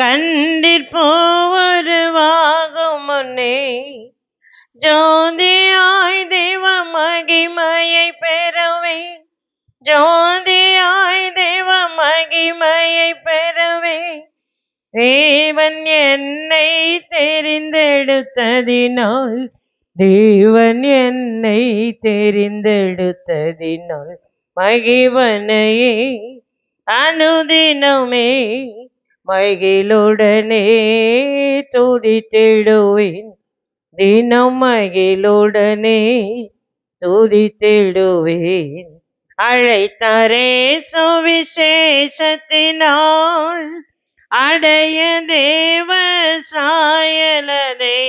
கண்டிற்போருவாகும் முன்னே ஜோதியாய் தேவ மகிமையை பெறவே, ஜோதியாய் தேவ மகிமையை பெறவே தேவன் என்னை தெரிந்தெடுத்ததினால், தேவன் என்னை தெரிந்தெடுத்ததினால் மகிவனையே அனுதினமே மகிழுடனே துதித்திடுவேன், தினம் மகிழுடனே துதித்திடுவேன். அழைத்தாரே சுவிசேஷத்தினால் அடைய தேவ சாயலதே,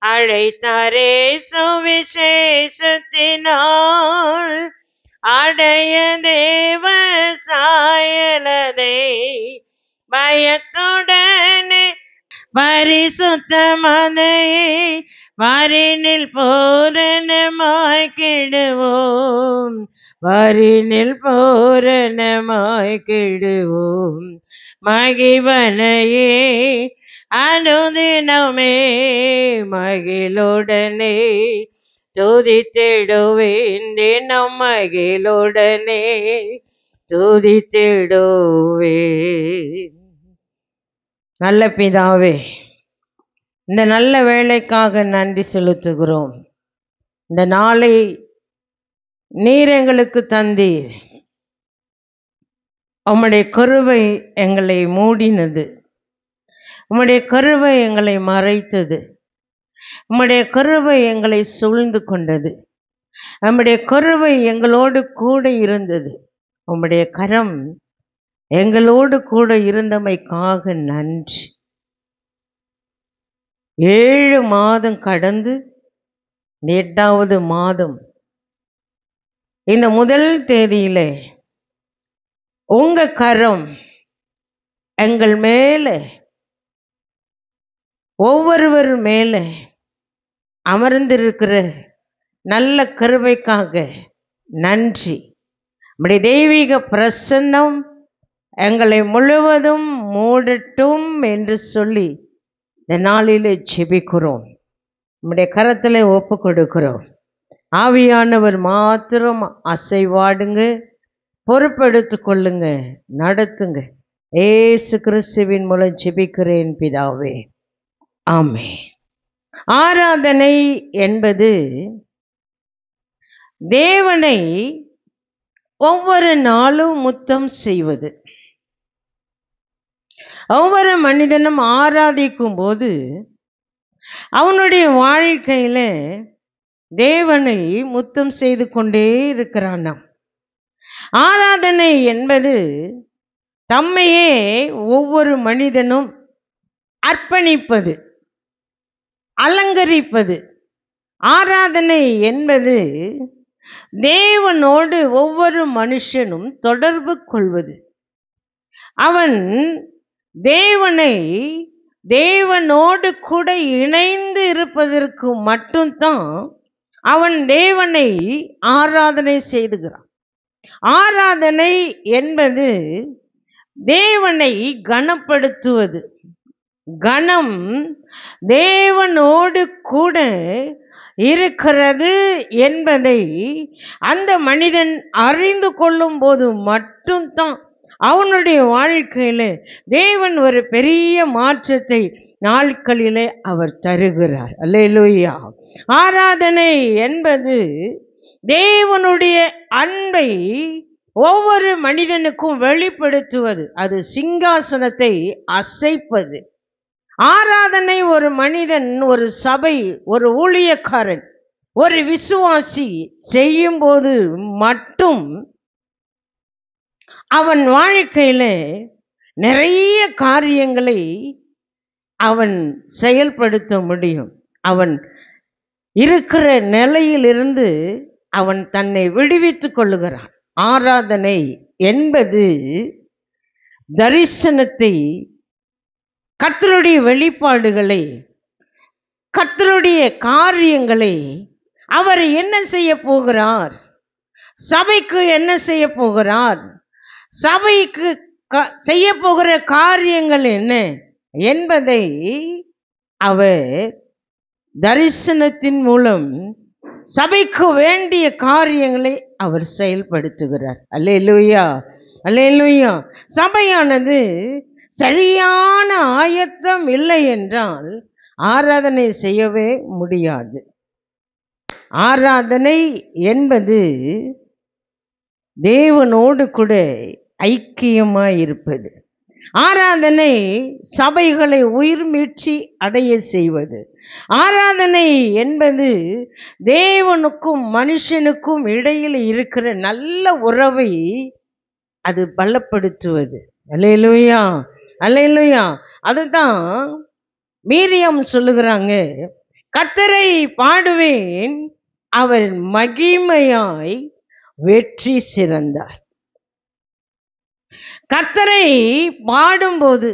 அழைத்தாரே சுவிசேஷத்தினால் அடைய தேவ சாயலதே. பயத்துடனே பரிசுத்தமதையை வரினில் பூரணமாய் கெடுவோம், வரினில் பூரணமாய் கெடுவோம். மகிவனையே அனுதினமே மகிழுடனே துதித்திடுவேன், தினம் மகிழுடனே துதித்திடுவேன். நல்ல பிதாவே, இந்த நல்ல வேலைக்காக நன்றி செலுத்துகிறோம். இந்த நாளை நீர் எங்களுக்கு தந்தீர். உம்முடைய கிருபை எங்களை மூடினது, உம்முடைய கிருபை எங்களை மறைத்தது, உம்முடைய கிருபை எங்களை சூழ்ந்து கொண்டது, உம்முடைய கிருபை எங்களோடு கூட இருந்தது. உம்முடைய கரம் எங்களோடு கூட இருந்தமைக்காக நன்றி. 7 மாதம் கடந்து 8வது மாதம் இந்த முதல் தேதியிலே உங்க கரம் எங்கள் மேல ஒவ்வொருவர் மேல அமர்ந்திருக்கிற நல்ல கிருபைக்காக நன்றி. நம்முடைய தெய்வீக பிரசன்னம் எங்களை முழுவதும் மூடட்டும் என்று சொல்லி இந்த நாளிலே ஜெபிக்கிறோம். நம்முடைய கரத்தில் ஒப்பு கொடுக்கிறோம். ஆவியானவர் மாத்திரம் அசைவாடுங்க, பொறுப்பெடுத்து கொள்ளுங்க, நடத்துங்க. ஏசு கிறிஸ்துவின் மூலம் ஜெபிக்கிறேன் பிதாவே, ஆமென். ஆராதனை என்பது தேவனை ஒவ்வொரு நாளும் முத்தம் செய்வது. ஒவ்வொரு மனிதனும் ஆராதிக்கும் போது அவனுடைய வாழ்க்கையில தேவனை முத்தம் செய்து கொண்டே இருக்கிறானாம். ஆராதனை என்பது தம்மையே ஒவ்வொரு மனிதனும் அர்ப்பணிப்பது, அலங்கரிப்பது. ஆராதனை என்பது தேவனோடு ஒவ்வொரு மனுஷனும் தொடர்பு கொள்வது. அவன் தேவனை தேவனோடு கூட இணைந்து இருப்பதற்கு மட்டும்தான் அவன் தேவனை ஆராதனை செய்துகிறான். ஆராதனை என்பது தேவனை கனப்படுத்துவது. கனம் தேவனோடு கூட இருக்கிறது என்பதை அந்த மனிதன் அறிந்து கொள்ளும் போது மட்டும்தான் அவனுடைய வாழ்க்கையில தேவன் ஒரு பெரிய மாற்றத்தை நாட்களிலே அவர் தருகிறார். அல்லேலூயா. ஆராதனை என்பது தேவனுடைய அன்பை ஒவ்வொரு மனிதனுக்கும் வெளிப்படுத்துவது. அது சிங்காசனத்தை அசைப்பது. ஆராதனை ஒரு மனிதன், ஒரு சபை, ஒரு ஊழியக்காரன், ஒரு விசுவாசி செய்யும்போது மட்டும் அவன் வாழ்க்கையில நிறைய காரியங்களை அவன் செயல்படுத்த முடியும். அவன் இருக்கிற நிலையிலிருந்து அவன் தன்னை விடுவித்துக் கொள்ளுகிறான். ஆராதனை என்பது தரிசனத்தை, கர்த்தருடைய வெளிப்பாடுகளை, கர்த்தருடைய காரியங்களை, அவர் என்ன செய்ய போகிறார், சபைக்கு என்ன செய்ய போகிறார், சபைக்கு செய்ய போகிற காரியங்கள் என்ன என்பதை அவர் தரிசனத்தின் மூலம் சபைக்கு வேண்டிய காரியங்களை அவர் செயல்படுத்துகிறார். அல்லேலூயா, அல்லேலூயா. சபையானது சரியான ஆயத்தம் இல்லை என்றால் ஆராதனை செய்யவே முடியாது. ஆராதனை என்பது தேவனோடு கூட ஐக்கியமாய் இருப்பது. ஆராதனை சபைகளை உயிர் மீட்சி அடைய செய்வது. ஆராதனை என்பது தேவனுக்கும் மனுஷனுக்கும் இடையில் இருக்கிற நல்ல உறவை அது பலப்படுத்துவது. அல்லேலூயா, அல்லேலூயா. அதுதான் மீரியம் சொல்லுகிறாங்க, கர்த்தரை பாடுவேன், அவர் மகிமையாய் வெற்றி சிறந்தார். கர்த்தரை பாடும்போது,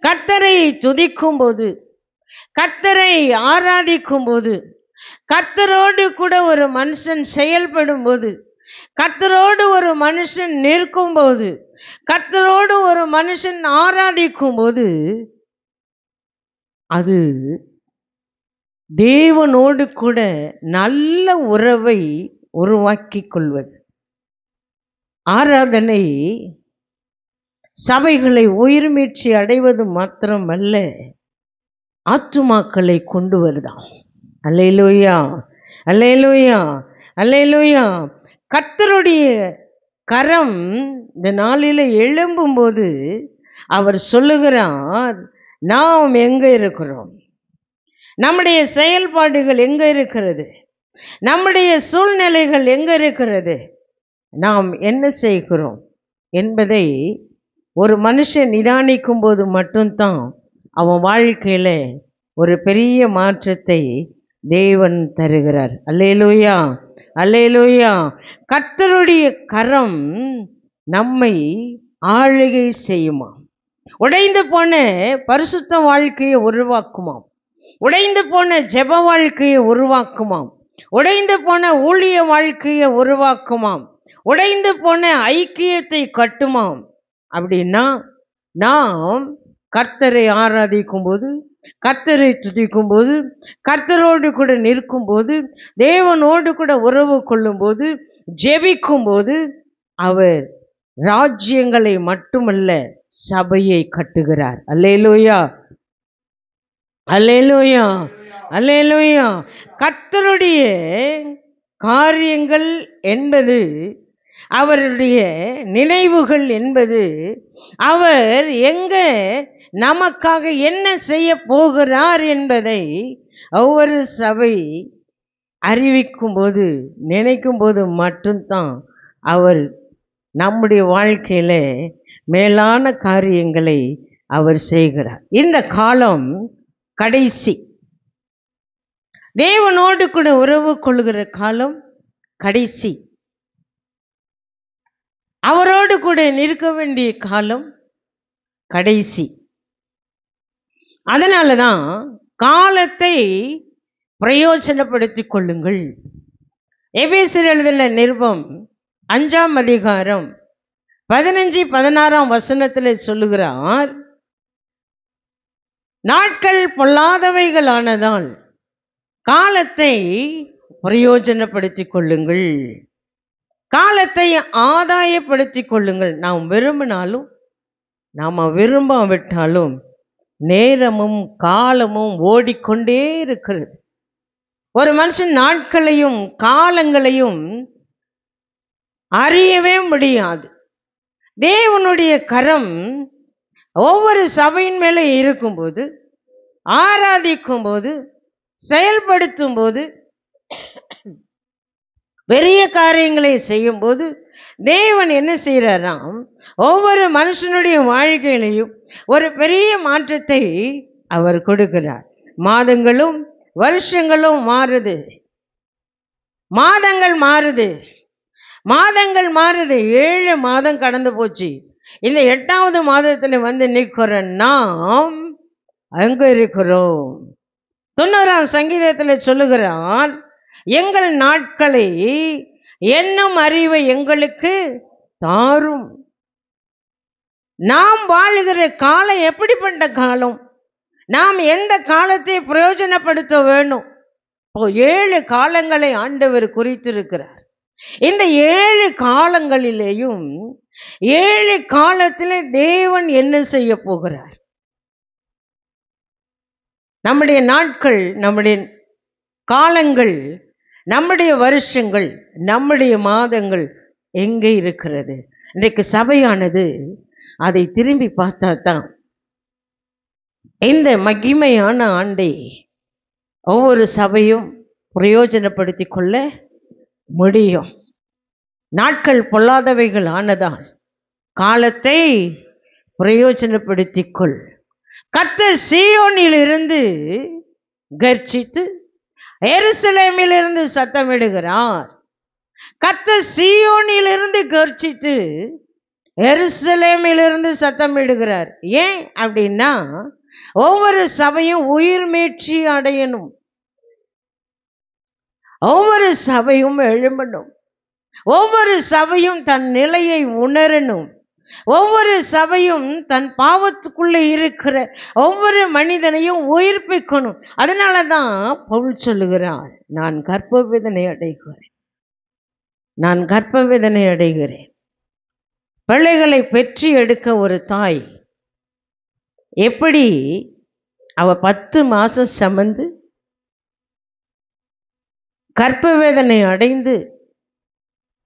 கர்த்தரை துதிக்கும் போது, கர்த்தரை ஆராதிக்கும் போது, கர்த்தரோடு கூட ஒரு மனுஷன் செயல்படும் போது, கர்த்தரோடு ஒரு மனுஷன் நிற்கும் போது, கர்த்தரோடு ஒரு மனுஷன் ஆராதிக்கும் போது, அது தேவனோடு கூட நல்ல உறவை உருவாக்கி கொள்வது. ஆராதனை சபைகளை உயிர் மீட்சி அடைவது மாத்திரமல்ல, ஆத்துமாக்களை கொண்டு வருதாம். அல்லேலூயா, அல்லேலூயா, அல்லேலூயா. கர்த்தருடைய கரம் இந்த நாளில் எழும்பும்போது அவர் சொல்லுகிறார், நாம் எங்கே இருக்கிறோம், நம்முடைய செயல்பாடுகள் எங்கே இருக்கிறது, நம்முடைய சூழ்நிலைகள் எங்கே இருக்கிறது, நாம் என்ன செய்கிறோம் என்பதை ஒரு மனுஷன் நிதானிக்கும் போது மட்டும்தான் அவன் வாழ்க்கையில் ஒரு பெரிய மாற்றத்தை தேவன் தருகிறார். அல்லேலூயா, அல்லேலூயா. கர்த்தருடைய கரம் நம்மை ஆளுகை செய்யுமா, உடைந்து போன பரிசுத்த வாழ்க்கையை உருவாக்குமாம், உடைந்து போன ஜெப வாழ்க்கையை உருவாக்குமாம், உடைந்து போன ஊழிய வாழ்க்கையை உருவாக்குமாம், உடைந்து போன ஐக்கியத்தை கட்டுமாம். அப்படின்னா நாம் கர்த்தரை ஆராதிக்கும் போது, கர்த்தரை துதிக்கும் போது, கர்த்தரோடு கூட நிற்கும் போது, தேவனோடு கூட உறவு கொள்ளும் போது, ஜெபிக்கும் போது, அவர் ராஜ்யங்களை மட்டுமல்ல சபையை கட்டுகிறார். அல்லேலூயா, அல்லேலூயா, அல்லேலூயா. கர்த்தருடைய காரியங்கள் என்பது, அவருடைய நினைவுகள் என்பது, அவர் எங்கே நமக்காக என்ன செய்ய போகிறார் என்பதை ஒவ்வொரு சபை அறிவிக்கும் போது, நினைக்கும் போது மட்டும்தான் அவர் நம்முடைய வாழ்க்கையில மேலான காரியங்களை அவர் செய்கிறார். இந்த காலம் கடைசி, தேவனோடு கூட உறவு கொள்ளுகிற காலம் கடைசி, அவரோடு கூட நிற்க வேண்டிய காலம் கடைசி. அதனால தான் காலத்தை பிரயோஜனப்படுத்திக் கொள்ளுங்கள். எபேசியர் எழுதின நிருபம் 5ஆம் அதிகாரம் 15-16 வசனத்தில் சொல்லுகிறார், நாட்கள் பொல்லாதவைகளானதால் காலத்தை பிரயோஜனப்படுத்திக் கொள்ளுங்கள், காலத்தை ஆதாயப்படுத்திக் கொள்ளுங்கள். நாம் விரும்பினாலும் நாம் விரும்பாவிட்டாலும் நேரமும் காலமும் ஓடிக்கொண்டே இருக்கிறது. ஒரு மனுஷன் நாட்களையும் காலங்களையும் அறியவே முடியாது. தேவனுடைய கரம் ஒவ்வொரு சபையின் மேலே இருக்கும்போது, ஆராதிக்கும் போது, செயல்படுத்தும் போது, பெரிய காரியங்களை செய்யும் போது தேவன் என்ன செய்கிறாராம், ஒவ்வொரு மனுஷனுடைய வாழ்க்கையிலையும் ஒரு பெரிய மாற்றத்தை அவர் கொடுக்கிறார். மாதங்களும் வருஷங்களும் மாறுது, மாதங்கள் மாறுது, மாதங்கள் மாறுது. 7 மாதம் கடந்து போச்சு. இந்த 8வது மாதத்தில் வந்து நிற்கிற நாம் அங்க இருக்கிறோம். 90ஆம் சங்கீதத்தில் சொல்லுகிறார், எங்கள் நாட்களை என்னும் அறிவை எங்களுக்கு தாரும். நாம் வாழுகிற காலம் எப்படிப்பட்ட காலம், நாம் எந்த காலத்தை பிரயோஜனப்படுத்த வேணும். இப்போ 7 காலங்களை ஆண்டவர் குறித்திருக்கிறார். இந்த 7 காலங்களிலேயும் 7 காலத்தில் தேவன் என்ன செய்ய போகிறார்? நம்முடைய நாட்கள், நம்முடைய காலங்கள், நம்முடைய வருஷங்கள், நம்முடைய மாதங்கள் எங்கே இருக்கிறது? இன்றைக்கு சபையானது அதை திரும்பி பார்த்தா தான் இந்த மகிமையான ஆண்டை ஒவ்வொரு சபையும் பிரயோஜனப்படுத்தி கொள்ள முடியும். நாட்கள் பொல்லாதவைகள் ஆனதால் காலத்தை பிரயோஜனப்படுத்திக் கொள். கர்த்தர் சீயோனிலிருந்து கர்ஜித்து எருசலேமிலிருந்து சத்தமிடுகிறார். கர்த்தர் சீயோனிலிருந்து கர்ஜித்து எருசலேமிலிருந்து சத்தமிடுகிறார். ஏன் அப்படின்னா, ஒவ்வொரு சபையும் உயிர் மீட்சி அடையணும், ஒவ்வொரு சபையும் எழும்பணும், ஒவ்வொரு சபையும் தன் நிலையை உணரணும், ஒவ்வொரு சபையும் தன் பாவத்துக்குள்ளே இருக்கிற ஒவ்வொரு மனிதனையும் உயிர்ப்பிக்கணும். அதனால தான் பவுல் சொல்லுகிறார், நான் கர்ப்பவேதனை அடைகிறேன், நான் கர்ப்பவேதனை அடைகிறேன். பிள்ளைகளை பெற்று எடுக்க ஒரு தாய் எப்படி அவ 10 மாசம் சுமந்து கர்ப்பவேதனை அடைந்து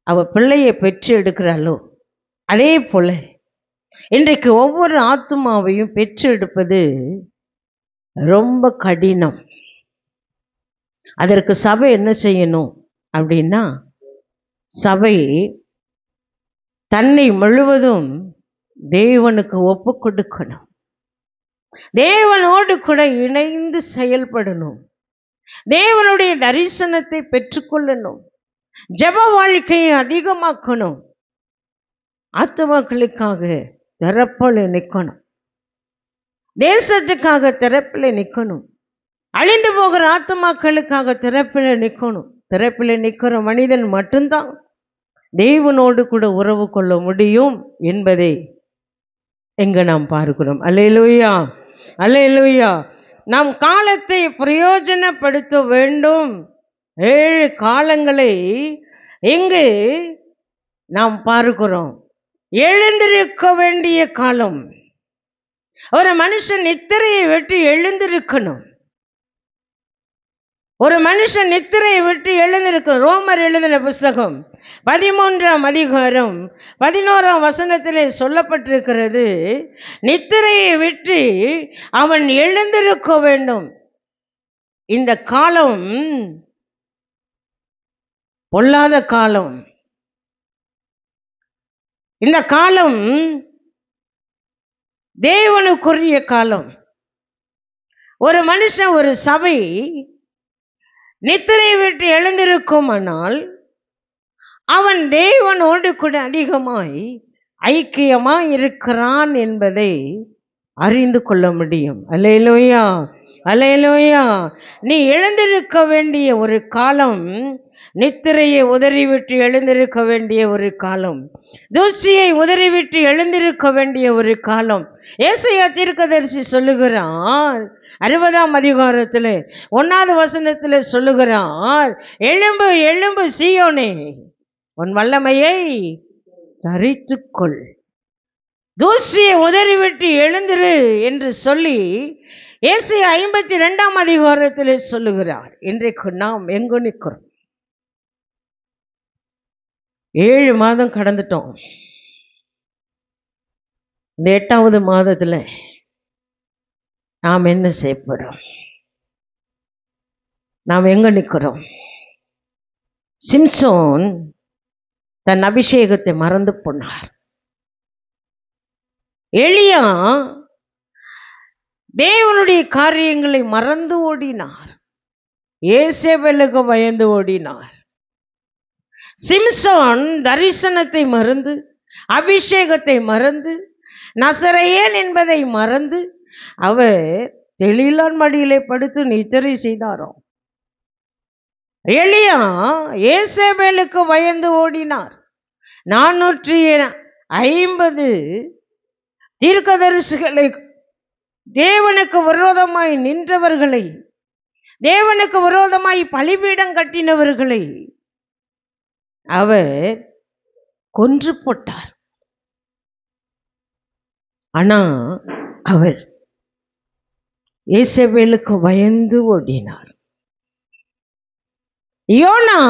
அவ பிள்ளையை பெற்று எடுக்கிறாளோ, அதே போல இன்றைக்கு ஒவ்வொரு ஆத்துமாவையும் பெற்று எடுப்பது ரொம்ப கடினம். அதற்கு சபை என்ன செய்யணும் அப்படின்னா, சபை தன்னை முழுவதும் தேவனுக்கு ஒப்பு கொடுக்கணும், தேவனோடு கூட இணைந்து செயல்படணும், தேவனுடைய தரிசனத்தை பெற்றுக்கொள்ளணும், ஜெப வாழ்க்கையை அதிகமாக்கணும், ஆத்துமாக்களுக்காக திறப்பில் நிற்கணும், தேசத்துக்காக திறப்பில் நிற்கணும், அழிந்து போகிற ஆத்துமாக்களுக்காக திறப்பில் நிற்கணும். திறப்பில் நிற்கிற மனிதன் மட்டும்தான் தேவனோடு கூட உறவு கொள்ள முடியும் என்பதை எங்க நாம் பார்க்கிறோம். அல்லேலூயா, அல்லேலூயா. நாம் காலத்தை பிரயோஜனப்படுத்த வேண்டும். 7 காலங்களை இங்கு நாம் பார்க்கிறோம். எழுந்திருக்க வேண்டிய காலம். ஒரு மனுஷன் நித்திரையை விட்டு எழுந்திருக்கணும். ஒரு மனுஷன் நித்திரையை விட்டு எழுந்திருக்க. ரோமர் எழுதின புஸ்தகம் 13ஆம் அதிகாரம் 11ஆம் வசனத்திலே சொல்லப்பட்டிருக்கிறது, நித்திரையை விட்டு அவன் எழுந்திருக்க வேண்டும். இந்த காலம் பொல்லாத காலம். இந்த காலம் தேவனுக்குரிய காலம். ஒரு மனுஷன், ஒரு சபை நித்திரை விட்டு எழுந்திருக்குமானால் அவன் தேவனோடு கூட அதிகமாய் ஐக்கியமாய் இருக்கிறான் என்பதை அறிந்து கொள்ள முடியும். அல்லேலூயா, அல்லேலூயா. நீ எழுந்திருக்க வேண்டிய ஒரு காலம், நித்திரையை உதறிவிட்டு எழுந்திருக்க வேண்டிய ஒரு காலம், தூசியை உதறிவிட்டு எழுந்திருக்க வேண்டிய ஒரு காலம். ஏசாயா தீர்க்கதரிசி சொல்லுகிறார் 60ஆம் அதிகாரத்தில் 1வது வசனத்தில் சொல்லுகிறார், எழும்பு எழும்பு சீயோனே, உன் வல்லமையை தரித்துக்கொள், தூசியை உதறிவிட்டு எழுந்திரு என்று சொல்லி ஏசாயா 52ஆம் அதிகாரத்தில் சொல்லுகிறார். இன்றைக்கு நாம் எங்கு நிற்கிறோம்? 7 மாதம் கடந்துட்டோம். இந்த 8வது மாதத்தில் நாம் என்ன செய்யப்படுறோம்? நாம் எங்க நிற்கிறோம்? சிம்சோன் தன் அபிஷேகத்தை மறந்து போனார். எலியா தேவனுடைய காரியங்களை மறந்து ஓடினார். ஏசேபேலுக்கு பயந்து ஓடினார். சிம்சோன் தரிசனத்தை மறந்து, அபிஷேகத்தை மறந்து, நசரேயன் என்பதை மறந்து அவர் தெளிலான் மடியிலே படுத்து நித்திரை செய்தாராம். எலியா ஏசேபேலுக்கு பயந்து ஓடினார். 450 தீர்க்கதரிசிகளை, தேவனுக்கு விரோதமாய் நின்றவர்களை, தேவனுக்கு விரோதமாய் பலிபீடம் கட்டினவர்களை அவர் கொன்று போட்டார். ஆனா அவர் யேசபேலுக்கு பயந்து ஓடினார். யோனா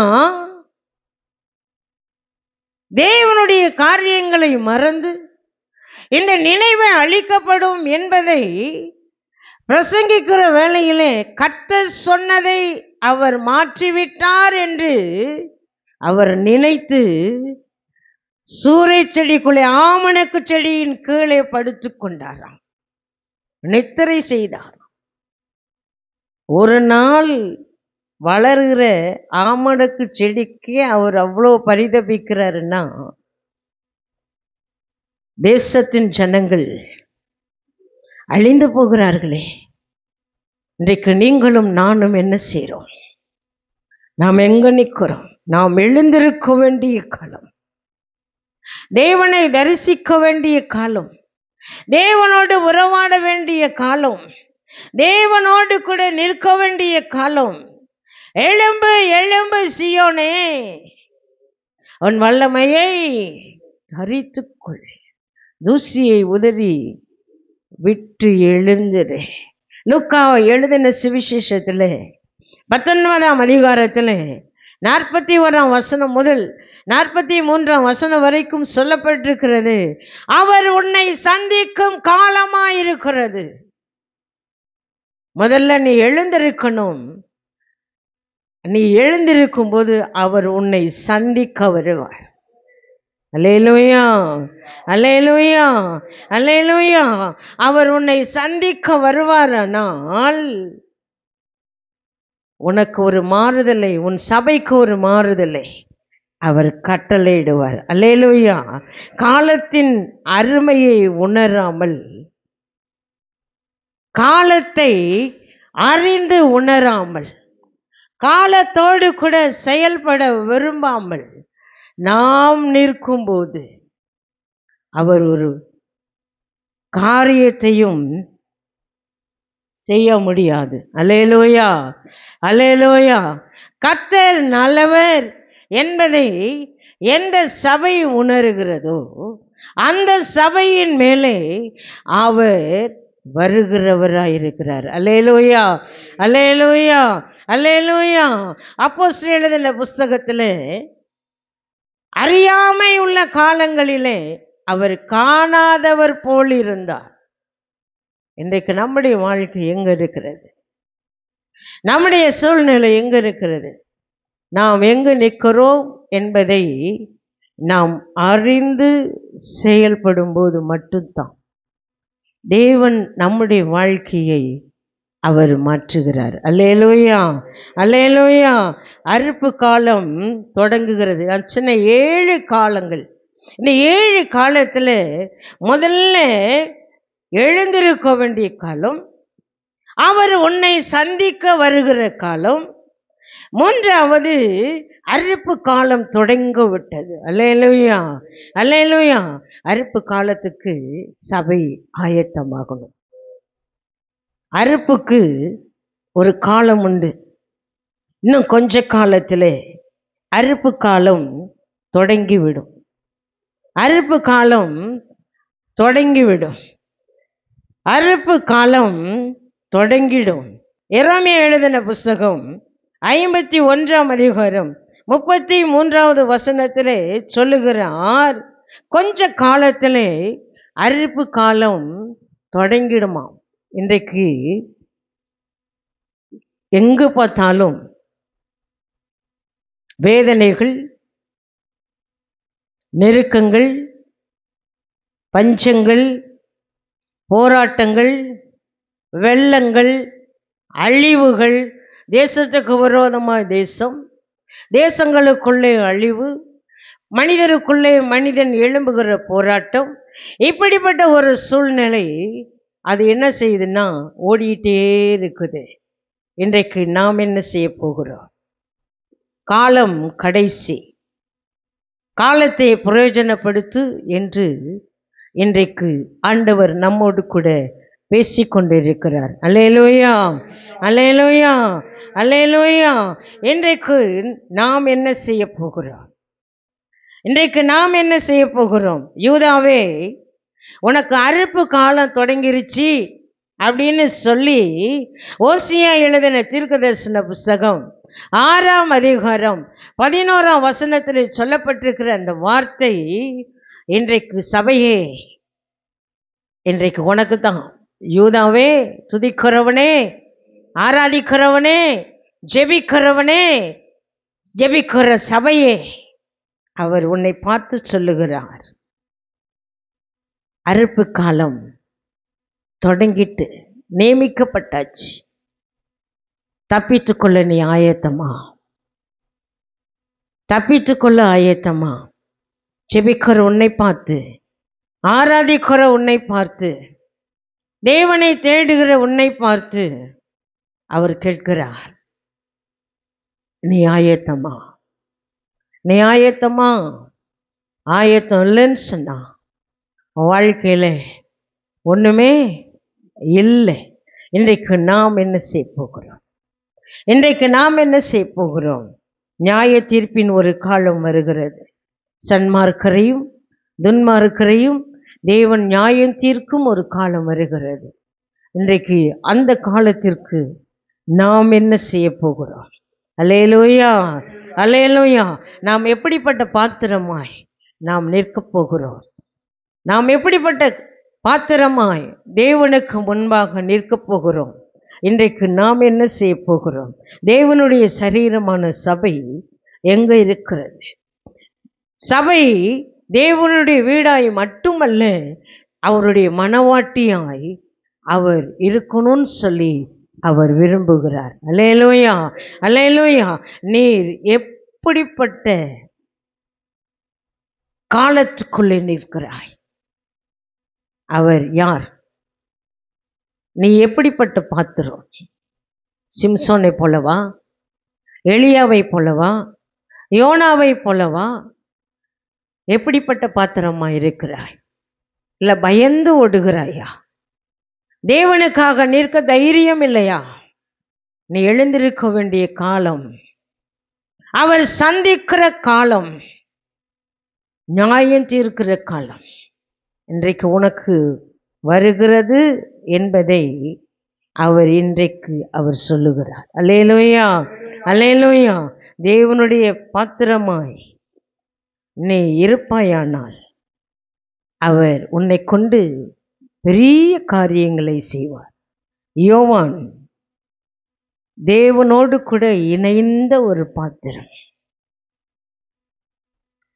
தேவனுடைய காரியங்களை மறந்து இந்த நினைவை அழிக்கப்படும் என்பதை பிரசங்கிக்கிற வேளையிலே கர்த்தர் சொன்னதை அவர் மாற்றிவிட்டார் என்று அவர் நினைத்து சூறை செடிக்குள்ளே ஆமணக்கு செடியின் கீழே படுத்துக் கொண்டாராம், நித்திரை செய்தார். ஒரு நாள் வளர்கிற ஆமணக்கு செடிக்கு அவர் அவ்வளோ பரிதபிக்கிறாருன்னா, தேசத்தின் ஜனங்கள் அழிந்து போகிறார்களே, இன்றைக்கு நீங்களும் நானும் என்ன செய்கிறோம்? நாம் எங்க நிற்கிறோம்? நாம் எழுந்திருக்க வேண்டிய காலம், தேவனை தரிசிக்க வேண்டிய காலம், தேவனோடு உறவாட வேண்டிய காலம், தேவனோடு கூட நிற்க வேண்டிய காலம். எழும்பு எழும்பு சீயோனே, உன் வல்லமையை தரித்துக்கொள், தூசியை உதறி விட்டு எழுந்திரு. லூக்கா எழுதின சுவிசேஷத்தில் 19ஆம் அதிகாரத்தில் 41ஆம் வசனம் முதல் 43ஆம் வசனம் வரைக்கும் சொல்லப்பட்டிருக்கிறது. அவர் உன்னை சந்திக்கும் காலமாயிருக்கிறது. முதல்ல நீ எழுந்திருக்கணும். நீ எழுந்திருக்கும் போது அவர் உன்னை சந்திக்க வருவார். அல்லேலூயா, அல்லேலூயா, அல்லேலூயா. அவர் உன்னை சந்திக்க வருவாரானால் உனக்கு ஒரு மாறுதலை, உன் சபைக்கு ஒரு மாறுதலை அவர் கட்டளையிடுவார். அல்லேலூயா. காலத்தின் அருமையை உணராமல், காலத்தை அறிந்து உணராமல், காலத்தோடு கூட செயல்பட விரும்பாமல் நாம் நிற்கும்போது அவர் ஒரு காரியத்தையும் செய்ய முடியாது. அல்லேலூயா, அல்லேலூயா. கர்த்தர் நல்லவர் என்பதை எந்த சபை உணர்கிறதோ அந்த சபையின் மேலே அவர் வருகிறவராயிருக்கிறார். அல்லேலூயா, அல்லேலூயா, அல்லேலூயா. அப்போஸ்தலர் எழுதின புஸ்தகத்தில் அறியாமை உள்ள காலங்களிலே அவர் காணாதவர் போல் இருந்தார். இன்றைக்கு நம்முடைய வாழ்க்கை எங்க இருக்கிறது? நம்முடைய சூழ்நிலை எங்க இருக்கிறது? நாம் எங்கு நிற்கிறோம் என்பதை நாம் அறிந்து செயல்படும் போது மட்டும்தான் தேவன் நம்முடைய வாழ்க்கையை அவர் மாற்றுகிறார். அல்லேலூயா, அல்லேலூயா. அறுப்பு காலம் தொடங்குகிறது. சின்ன 7 காலங்கள். இந்த 7 காலத்தில் முதல்ல எழுந்திருக்க வேண்டிய காலம், அவர் உன்னை சந்திக்க வருகிற காலம், 3வது அறுப்பு காலம் தொடங்க விட்டது. அல்லேலூயா, அல்லேலூயா. அறுப்பு காலத்துக்கு சபை ஆயத்தமாகணும். அறுப்புக்கு ஒரு காலம் உண்டு. இன்னும் கொஞ்ச காலத்திலே அறுப்பு காலம் தொடங்கிவிடும். அறுப்பு காலம் தொடங்கிவிடும். அறுப்பு காலம் தொடங்கிடும். எரேமியா எழுதின புஸ்தகம் 51ஆம் அதிகாரம் 33வது வசனத்திலே சொல்லுகிறார், கொஞ்ச காலத்திலே அறுப்பு காலம் தொடங்கிடுமாம். இன்றைக்கு எங்கு பார்த்தாலும் வேதனைகள், நெருக்கங்கள், பஞ்சங்கள், போராட்டங்கள், வெள்ளங்கள், அழிவுகள், தேசத்துக்கு விரோதமாக தேசம், தேசங்களுக்குள்ளே அழிவு, மனிதருக்குள்ளே மனிதன் எழும்புகிற போராட்டம், இப்படிப்பட்ட ஒரு சூழ்நிலை அது என்ன செய்யுதுன்னா ஓடிட்டே இருக்குது. இன்றைக்கு நாம் என்ன செய்ய போகிறோம்? காலம் கடைசி, காலத்தை பிரயோஜனப்படுத்து என்று இன்றைக்கு ஆண்டவர் நம்மோடு கூட பேசிக்கொண்டிருக்கிறார். அல்லேலூயா, அல்லேலூயா, அல்லேலூயா. இன்றைக்கு நாம் என்ன செய்ய போகிறோம்? இன்றைக்கு நாம் என்ன செய்ய போகிறோம்? யூதாவே, உனக்கு அறுப்பு காலம் தொடங்கிருச்சு அப்படின்னு சொல்லி ஓசியா எழுதின தீர்க்கதரிசன புஸ்தகம் 6ஆம் அதிகாரம் 11ஆம் வசனத்தில் சொல்லப்பட்டிருக்கிற அந்த வார்த்தை இன்றைக்கு சபையே, இன்றைக்கு உனக்கு தான். யூதாவே, துதிக்கிறவனே, ஆராதிக்கிறவனே, ஜெபிக்கிறவனே, ஜெபிக்கிற சபையே, அவர் உன்னை பார்த்து சொல்லுகிறார், அறுப்பு காலம் தொடங்கிட்டு நியமிக்கப்பட்டாச்சு. தப்பித்துக்கொள்ள நீ ஆயத்தமா? தப்பித்துக்கொள்ள ஆயத்தமா? ஜெபிக்கிற உன்னை பார்த்து, ஆராதிக்கிற உன்னை பார்த்து, தேவனை தேடுகிற உன்னை பார்த்து அவர் கேட்கிறார், நீ ஆயத்தமா? நீ ஆயத்தமா? ஆயத்தம் இல்லைன்னு சொன்னா வாழ்க்கையில ஒண்ணுமே இல்லை. இன்றைக்கு நாம் என்ன செய்ய போகிறோம்? இன்றைக்கு நாம் என்ன செய்ய போகிறோம்? நியாய தீர்ப்பின் ஒரு காலம் வருகிறது. சன்மார்க்கரையும் துன்மார்க்கரையும் தேவன் நியாயம் தீர்க்கும் ஒரு காலம் வருகிறது. இன்றைக்கு அந்த காலத்திற்கு நாம் என்ன செய்ய போகிறோம்? அல்லேலூயா, அல்லேலூயா. நாம் எப்படிப்பட்ட பாத்திரமாய் நாம் நிற்கப் போகிறோம்? நாம் எப்படிப்பட்ட பாத்திரமாய் தேவனுக்கு முன்பாக நிற்கப் போகிறோம்? இன்றைக்கு நாம் என்ன செய்ய போகிறோம்? தேவனுடைய சரீரமான சபை எங்க இருக்கிறது? சபை தேவனுடைய வீடாய் மட்டுமல்ல, அவருடைய மனவாட்டியாய் அவர் இருக்கணும்னு சொல்லி அவர் விரும்புகிறார். அல்லேலூயா, அல்லேலூயா. நீர் எப்படிப்பட்ட காலத்துக்குள்ளே நிற்கிறாய்? அவர் யார்? நீ எப்படிப்பட்ட பாத்திரம்? சிம்சோனை போலவா? எலியாவை போலவா? யோனாவை போலவா? எப்படிப்பட்ட பாத்திரமா இருக்கிறாய்? இல்ல பயந்து ஓடுகிறாயா? தேவனுக்காக நிற்க தைரியம் இல்லையா? நீ எழுந்திருக்க வேண்டிய காலம், அவர் சந்திக்கிற காலம், நியாயம் தீர்க்கிற காலம் இன்றைக்கு உனக்கு வருகிறது என்பதை அவர் இன்றைக்கு அவர் சொல்லுகிறார். அல்லேலூயா, அல்லேலூயா. தேவனுடைய பாத்திரமாய் நீ இருப்பாயானால் அவர் உன்னை கொண்டு பெரிய காரியங்களை செய்வார். யோவான் தேவனோடு கூட இணைந்த ஒரு பாத்திரம்.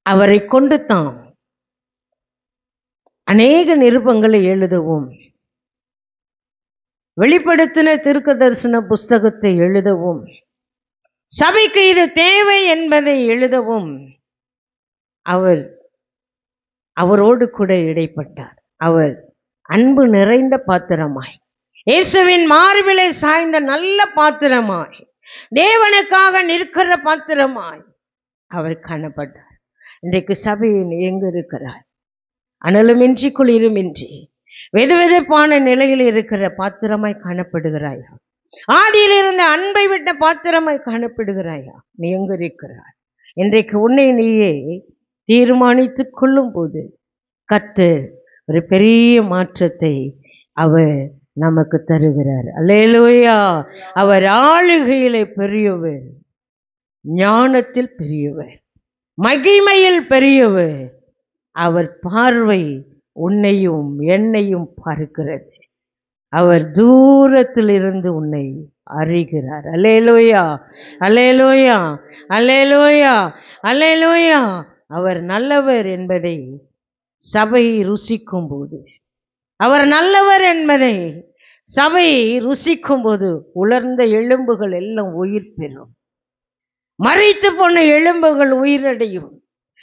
அவரை கொண்டு தான் அநேக நிருபங்களை எழுதவும், வெளிப்படுத்தின தீர்க்கதரிசன புஸ்தகத்தை எழுதவும், சபைக்கு இது தேவை என்பதை எழுதவும் அவரோடு கூட இடைப்பட்டார். அவர் அன்பு நிறைந்த பாத்திரமாய், இயேசுவின் மார்பிலை சாய்ந்த நல்ல பாத்திரமாய், தேவனுக்காக நிற்கிற பாத்திரமாய் அவர் காணப்பட்டார். இன்றைக்கு சபையின் எங்கு இருக்கிறார்? அனலுமின்றி குளிருமின்றி வெதுவெதுப்பான நிலையில் இருக்கிற பாத்திரமாய் காணப்படுகிறாயா? ஆதியில் இருந்த அன்பை விட்ட பாத்திரமாய் காணப்படுகிறாயா? நீ எங்கு இருக்கிறாய்? இன்றைக்கு உன்னை நீயே தீர்மானித்துக் கொள்ளும் போது கர்த்தர் ஒரு பெரிய மாற்றத்தை அவர் நமக்கு தருகிறார். அல்லேலூயா. அவர் ஆளுகையிலே பெரியவர், ஞானத்தில் பெரியவர், மகிமையில் பெரியவர். அவர் பார்வை உன்னையும் என்னையும் பார்க்கிறது. அவர் தூரத்தில் இருந்து உன்னை அறிகிறார். அல்லேலூயா, அல்லேலூயா, அல்லேலூயா, அல்லேலூயா. அவர் நல்லவர் என்பதை சபை ருசிக்கும் போது, அவர் நல்லவர் என்பதை சபை ருசிக்கும் போது உலர்ந்த எலும்புகள் எல்லாம் உயிர் பெறும். மரித்து போன எலும்புகள் உயிரடையும்.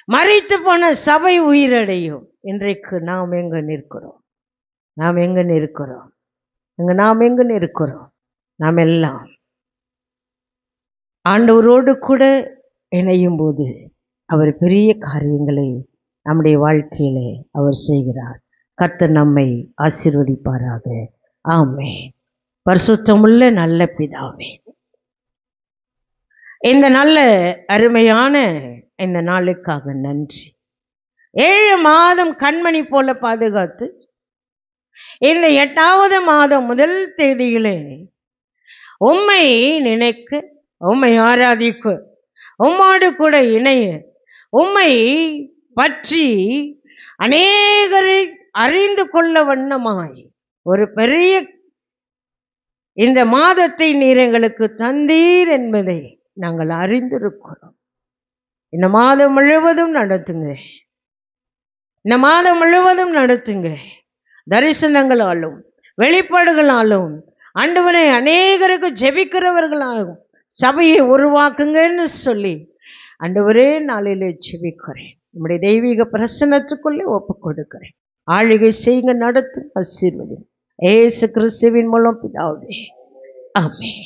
மரித்து போன சபை உயிரடையும். இன்றைக்கு நாம் எங்க நிற்கிறோம்? நாம் எங்க நிற்கிறோம்? நாம் எங்க நிற்கிறோம்? நாம் எல்லாம் ஆண்டவரோடு கூட இணையும் போது அவர் பெரிய காரியங்களை நம்முடைய வாழ்க்கையிலே அவர் செய்கிறார். கர்த்தர் நம்மை ஆசீர்வதிப்பாராக. ஆமென். பரிசுத்தமுள்ள நல்ல பிதாவே, இந்த நல்ல அருமையான இந்த நாளுக்காக நன்றி. 7 மாதம் கண்மணி போல பாதுகாத்து இந்த 8வது மாதம் முதல் தேதியிலே உம்மை நினைக்க, உம்மை ஆராதிக்க, உம்மோடு கூட இணைய, உம்மை பற்றி அநேகரை அறிந்து கொள்ள வண்ணமாய் ஒரு பெரிய இந்த மாதத்தை நீர் எங்களுக்கு தந்தீர் என்பதை நாங்கள் அறிந்திருக்கிறோம். இந்த மாதம் முழுவதும் நடத்துங்க, இந்த மாதம் முழுவதும் நடத்துங்க. தரிசனங்களாலும் வெளிப்பாடுகளாலும் ஆண்டவரை அநேகருக்கு ஜெபிக்கிறவர்களாகும் சபையை உருவாக்குங்கன்னு சொல்லி ஆண்டவரே நாளிலே ஜெபிக்கிறேன். நம்முடைய தெய்வீக பிரசன்னத்துக்குள்ளே ஒப்பு கொடுக்கிறேன். ஆளுகை செய்யுங்க, நடத்தும், ஆசீர்வதி. இயேசு கிறிஸ்துவின் மூலம் பிதாவே, ஆமென்.